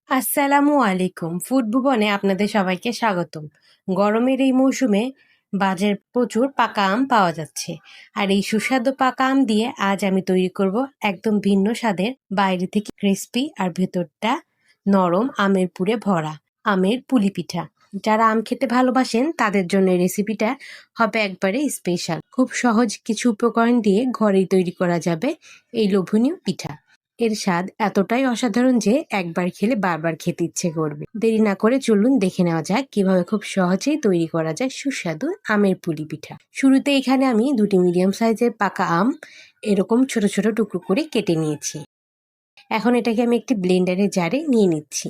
আসসালামু আলাইকুম। ফুড ভুবনে আপনাদের সবাইকে স্বাগতম। গরমের এই মৌসুমে বাজারে প্রচুর পাকা আম পাওয়া যাচ্ছে। আর এই সুস্বাদু পাকা আম দিয়ে আজ আমি তৈরি করব একদম ভিন্ন স্বাদের, বাইরে থেকে ক্রিস্পি আর ভেতরটা নরম আমের পুরে ভরা আমের পুলি পিঠা। যারা আম খেতে ভালোবাসেন তাদের জন্য এই রেসিপিটা হবে একবারে স্পেশাল। খুব সহজ কিছু উপকরণ দিয়ে ঘরেই তৈরি করা যাবে এই লোভনীয় পিঠা। এর স্বাদ এতটাই অসাধারণ যে একবার খেলে বারবার খেতে ইচ্ছে করবে। দেরি না করে চলুন দেখে নেওয়া যাক কিভাবে খুব সহজেই তৈরি করা যায় সুস্বাদু আমের পুলি পিঠা। শুরুতে এখানে আমি দুটি মিডিয়াম সাইজের পাকা আম এরকম ছোট ছোট টুকরো করে কেটে নিয়েছি। এখন এটাকে আমি একটি ব্লেন্ডারের জারে নিয়ে নিচ্ছি।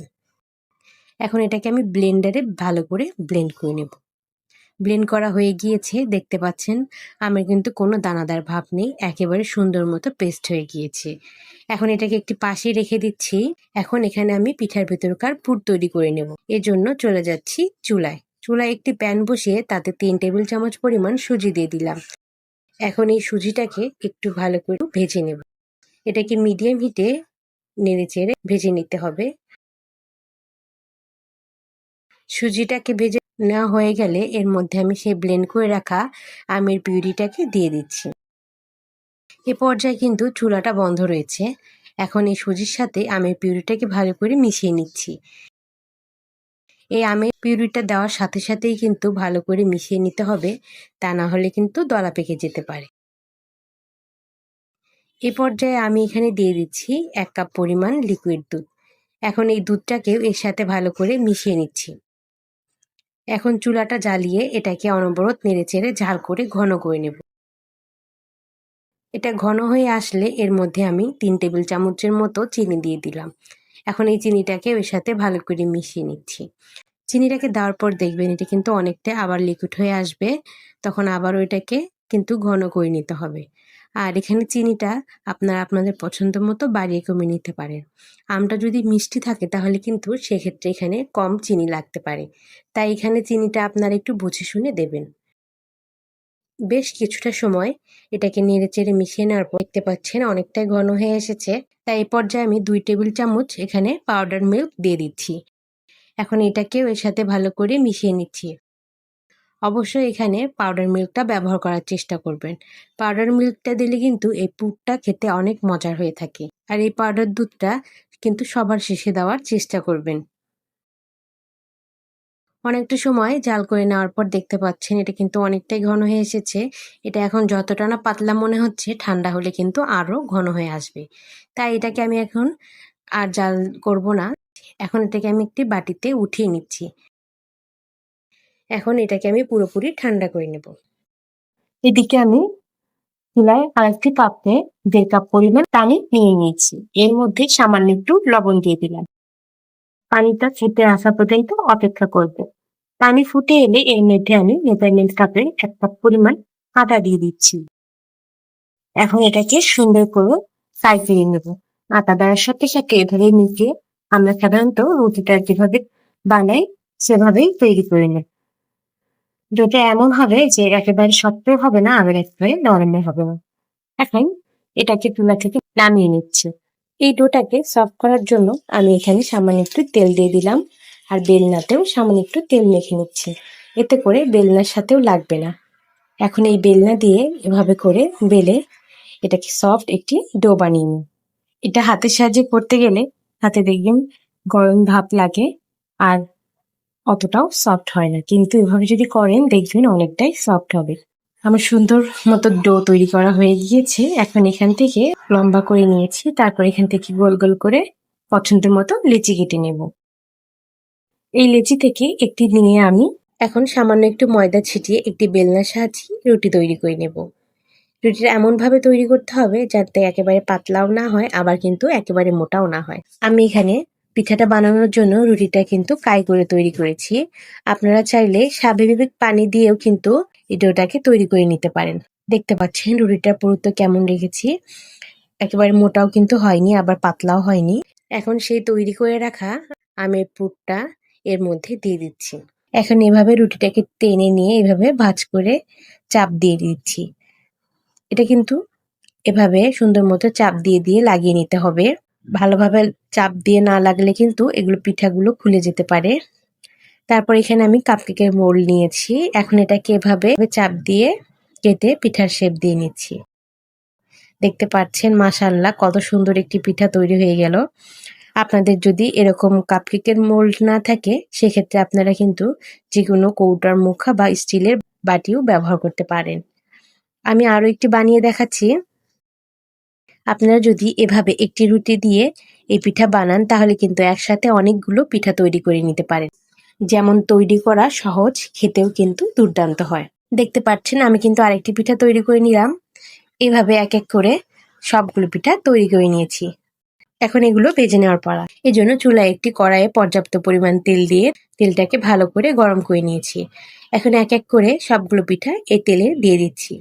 এখন এটাকে আমি ব্লেন্ডারে ভালো করে ব্লেন্ড করে নেব। ব্লেন্ড করা হয়ে গিয়েছে, দেখতে পাচ্ছেন আমের কিন্তু কোনো দানাদার ভাব নেই, একেবারে সুন্দর মতো পেস্ট হয়ে গিয়েছে। এখন এটাকে একটি পাশে রেখে দিচ্ছি। এখন এখানে আমি পিঠার ভেতরকার পুর তৈরি করে নেব। এজন্য চলে যাচ্ছি চুলায়। চুলায় একটি প্যান বসিয়ে তাতে 3 টেবিল চামচ পরিমাণ সুজি দিয়ে দিলাম। এখন এই সুজিটাকে একটু ভালো করে ভেজে নেব। এটাকে মিডিয়াম হিটে নেড়ে চেড়ে ভেজে নিতে হবে। সুজিটাকে ভেজে নেওয়া হয়ে গেলে এর মধ্যে আমি সেই ব্লেন্ড করে রাখা আমের পিউরিটাকে দিয়ে দিচ্ছি। এ পর্যায়ে কিন্তু চুলাটা বন্ধ রয়েছে। এখন এই সুজির সাথে আমের পিউরিটাকে ভালো করে মিশিয়ে নিচ্ছি। এই আমের পিউরিটা দেওয়ার সাথে সাথেই কিন্তু ভালো করে মিশিয়ে নিতে হবে, তা না হলে কিন্তু দলা পেকে যেতে পারে। এ পর্যায়ে আমি এখানে দিয়ে দিচ্ছি 1 কাপ পরিমাণ লিকুইড দুধ। এখন এই দুধটাকেও এর সাথে ভালো করে মিশিয়ে নিচ্ছি। এখন চুলাটা জ্বালিয়ে এটাকে অনবরত নেড়েচেড়ে ঝাল করে ঘন করে নেব। এটা ঘন হয়ে আসলে এর মধ্যে আমি 3 টেবিল চামচের মতো চিনি দিয়ে দিলাম। এখন এই চিনিটাকে ওর সাথে ভালো করে মিশিয়ে নিচ্ছি। চিনিটাকে দেওয়ার পর দেখবেন এটা কিন্তু অনেকটা আবার লিকুইড হয়ে আসবে, তখন আবার ওইটাকে কিন্তু ঘন করে নিতে হবে। আর এখানে চিনিটা আপনারা আপনাদের পছন্দ মতো বাড়িয়ে কমিয়ে নিতে পারেন। আমটা যদি মিষ্টি থাকে তাহলে কিন্তু সেক্ষেত্রে এখানে কম চিনি লাগতে পারে, তাই এখানে চিনিটা আপনারা একটু বুঝে শুনে দেবেন। বেশ কিছুটা সময় এটাকে নেড়েচেড়ে মিশিয়ে নেওয়ার পর দেখতে পাচ্ছেন অনেকটাই ঘন হয়ে এসেছে। তাই এই পর্যায়ে আমি 2 টেবিল চামচ এখানে পাউডার মিল্ক দিয়ে দিচ্ছি। এখন এটাকেও এর সাথে ভালো করে মিশিয়ে নিচ্ছি। অবশ্যই এখানে পাউডার মিল্কটা ব্যবহার করার চেষ্টা করবেন। পাউডার মিল্কটা দিলে কিন্তু এই পুরটা খেতে অনেক মজার হয়ে থাকে। আর এই পাউডার দুধটা কিন্তু সবার শেষে দেওয়ার চেষ্টা করবেন। অনেকটা সময় জাল করে নেওয়ার পর দেখতে পাচ্ছেন এটা কিন্তু অনেকটাই ঘন হয়ে এসেছে। এটা এখন যতটা না পাতলা মনে হচ্ছে, ঠান্ডা হলে কিন্তু আরো ঘন হয়ে আসবে। তাই এটাকে আমি এখন আর জাল করব না। এখন এটাকে আমি একটি বাটিতে উঠিয়ে নিচ্ছি। এখন এটাকে আমি পুরোপুরি ঠান্ডা করে নেব। এদিকে আমি চুলায় আরেকটি পাত্রে 1.5 কাপ পরিমাণ পানি নিয়ে নিয়েছি। এর মধ্যে সামান্য একটু লবণ দিয়ে দিলাম। পানিটা ফুটে আসা পর্যন্ত অপেক্ষা করব। পানি ফুটে এলে এর মধ্যে আমি মেজারমেন্ট কাপে 1 কাপ পরিমাণ আটা দিয়ে দিচ্ছি। এখন এটাকে সুন্দর করে ফ্রাই করে নেব। আটা দেওয়ার সাথে সাথে এভাবে মিশিয়ে আমরা সাধারণত রুটিটা যেভাবে বানাই সেভাবেই তৈরি করে নেব। যেটা এমন হবে যে একেবারে শক্তও হবে না, আবার একেবারে নরমও হবে না। এখন এটাকে চুলা থেকে নামিয়ে নিচ্ছি। এই ডোটাকে সফট করার জন্য আমি এখানে সামান্য একটু তেল দিয়ে দিলাম, আর বেলনাতেও সামান্য একটু তেল মেখে নিচ্ছি। এতে করে বেলনার সাথেও লাগবে না। এখন এই বেলনা দিয়ে এভাবে করে বেলে এটাকে সফট একটি ডো বানিয়ে নিই। এটা হাতের সাহায্যে করতে গেলে হাতে দেখবেন গরম ভাব লাগে আর অতটাও সফট হয় না, কিন্তু এভাবে যদি করেন দেখবেন অনেকটাই সফট হবে। আমার সুন্দর মতো ডো তৈরি করা হয়ে গিয়েছে। এখন এখান থেকে লম্বা করে নিয়েছি, তারপর এখান থেকে গোল গোল করে পছন্দের মতো লেচি কেটে নেব। এই লেচি থেকে একটি নিয়ে আমি এখন সামান্য একটু ময়দা ছিটিয়ে একটি বেলনার সাহায্যে রুটি তৈরি করে নেব। রুটিটা এমনভাবে তৈরি করতে হবে যাতে একেবারে পাতলাও না হয়, আবার কিন্তু একেবারে মোটাও না হয়। আমি এখানে পিঠাটা বানানোর জন্য রুটিটা কিন্তু কাই করে তৈরি করেছি। আপনারা চাইলে স্বাভাবিক পানি দিয়েও কিন্তু এই ডোটাকে তৈরি করে নিতে পারেন। দেখতে পাচ্ছেন রুটিটার পুরুত্ব কেমন রেখেছি, একেবারে মোটাও কিন্তু হয়নি, আবার পাতলাও হয়নি। এখন সেই তৈরি করে রাখা আমের পুরটা এর মধ্যে দিয়ে দিচ্ছি। এখন এভাবে রুটিটাকে টেনে নিয়ে এভাবে ভাঁজ করে চাপ দিয়ে দিচ্ছি। এটা কিন্তু এভাবে সুন্দর মতো চাপ দিয়ে দিয়ে লাগিয়ে নিতে হবে। ভালোভাবে চাপ দিয়ে না লাগলে কিন্তু এগুলো পিঠাগুলো খুলে যেতে পারে। তারপর এখানে আমি কাপকেকের মোল্ড নিয়েছি। এখন এটাকে এভাবে চাপ দিয়ে কেটে পিঠার শেপ দিয়ে নিচ্ছি। দেখতে পাচ্ছেন মাশাআল্লাহ কত সুন্দর একটি পিঠা তৈরি হয়ে গেল। আপনাদের যদি এরকম কাপকেকের মোল্ড না থাকে সেক্ষেত্রে আপনারা কিন্তু যেকোনো কৌটার মুখা বা স্টিলের বাটিও ব্যবহার করতে পারেন। আমি আরো একটি বানিয়ে দেখাচ্ছি। আপনারা যদি এভাবে একটি রুটি দিয়ে এই পিঠা বানান তাহলে কিন্তু একসাথে অনেকগুলো পিঠা তৈরি করে নিতে পারেন। যেমন তৈরি করা সহজ, খেতেও কিন্তু দুর্দান্ত হয়। দেখতে পাচ্ছেন আমি কিন্তু আরেকটি পিঠা তৈরি করে নিলাম। এভাবে এক এক করে সবগুলো পিঠা তৈরি করে নিয়েছি। এখন এগুলো ভেজে নেওয়ার পালা। এজন্য চুলায় একটি কড়াইয়ে পর্যাপ্ত পরিমাণ তেল দিয়ে তেলটাকে ভালো করে গরম করে নিয়েছি। এখন এক এক করে সবগুলো পিঠা এই তেলে দিয়ে দিচ্ছি।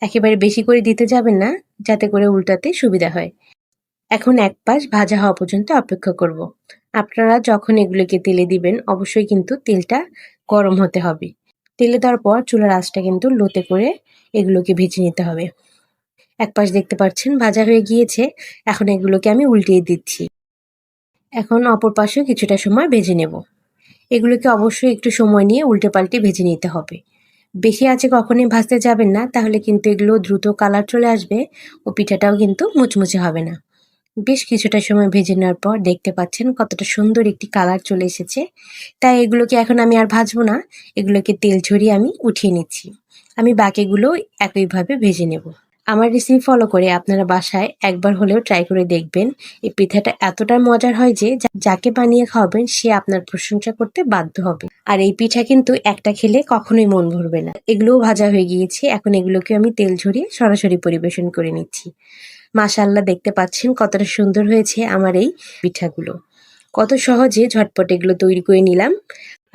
একেবারে বেশি করে দিতে যাবেন না, যাতে করে উল্টাতে সুবিধা হয়। এখন এক পাশ ভাজা হওয়া পর্যন্ত অপেক্ষা করব। আপনারা যখন এগুলোকে তেলে দিবেন অবশ্যই কিন্তু তেলটা গরম হতে হবে। তেলে দেওয়ার পর চুলার আঁচটা কিন্তু লোতে করে এগুলোকে ভেজে নিতে হবে। এক পাশ দেখতে পাচ্ছেন ভাজা হয়ে গিয়েছে। এখন এগুলোকে আমি উল্টিয়ে দিচ্ছি। এখন অপর পাশেও কিছুটা সময় ভেজে নেব। এগুলোকে অবশ্যই একটু সময় নিয়ে উল্টে পাল্টে ভেজে নিতে হবে। বেশি আঁচে কখনোই ভাজতে যাবেন না, তাহলে কিন্তু এগুলো দ্রুত কালার চলে আসবে ও পিঠাটাও কিন্তু মুচমুচে হবে না। বেশ কিছুটা সময় ভেজে নেওয়ার পর দেখতে পাচ্ছেন কতটা সুন্দর একটি কালার চলে এসেছে। তাই এগুলোকে এখন আমি আর ভাজবো না, এগুলোকে তেল ঝরিয়ে আমি উঠিয়ে নিচ্ছি। আমি বাকিগুলো একইভাবে ভেজে নেব। আমার রেসিপি ফলো করে আপনারা বাসায় একবার হলেও ট্রাই করে দেখবেন। এই পিঠাটা এতটা মজার হয় যে যাকে বানিয়ে খাওয়াবেন সে আপনার প্রশংসা করতে বাধ্য হবে। আর এই পিঠা কিন্তু একটা খেলে কখনোই মন ভরবে না। এগুলোও ভাজা হয়ে গিয়েছে। এখন এগুলোকে আমি তেল ঝরিয়ে সরাসরি পরিবেশন করে নিচ্ছি। মাশাআল্লাহ দেখতে পাচ্ছেন কতটা সুন্দর হয়েছে আমার এই পিঠাগুলো। কত সহজে ঝটপট এগুলো তৈরি করে নিলাম।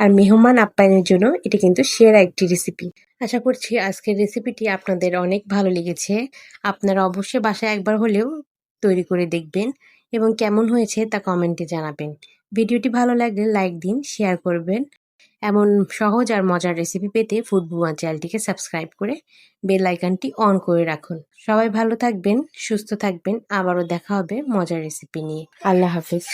আর মেহমান আপ্যায়নের জন্য এটা কিন্তু সেরা একটি রেসিপি। আশা করছি আজকের রেসিপিটি আপনাদের অনেক ভালো লেগেছে। আপনারা অবশ্যই বাসায় একবার হলেও তৈরি করে দেখবেন এবং কেমন হয়েছে তা কমেন্টে জানাবেন। ভিডিওটি ভালো লাগলে লাইক দিন, শেয়ার করবেন। এমন সহজ আর মজার রেসিপি পেতে ফুড বুয়া চ্যানেলটিকে সাবস্ক্রাইব করে বেল আইকনটি অন করে রাখুন। সবাই ভালো থাকবেন, সুস্থ থাকবেন। আবারও দেখা হবে মজার রেসিপি নিয়ে। আল্লাহ হাফেজ।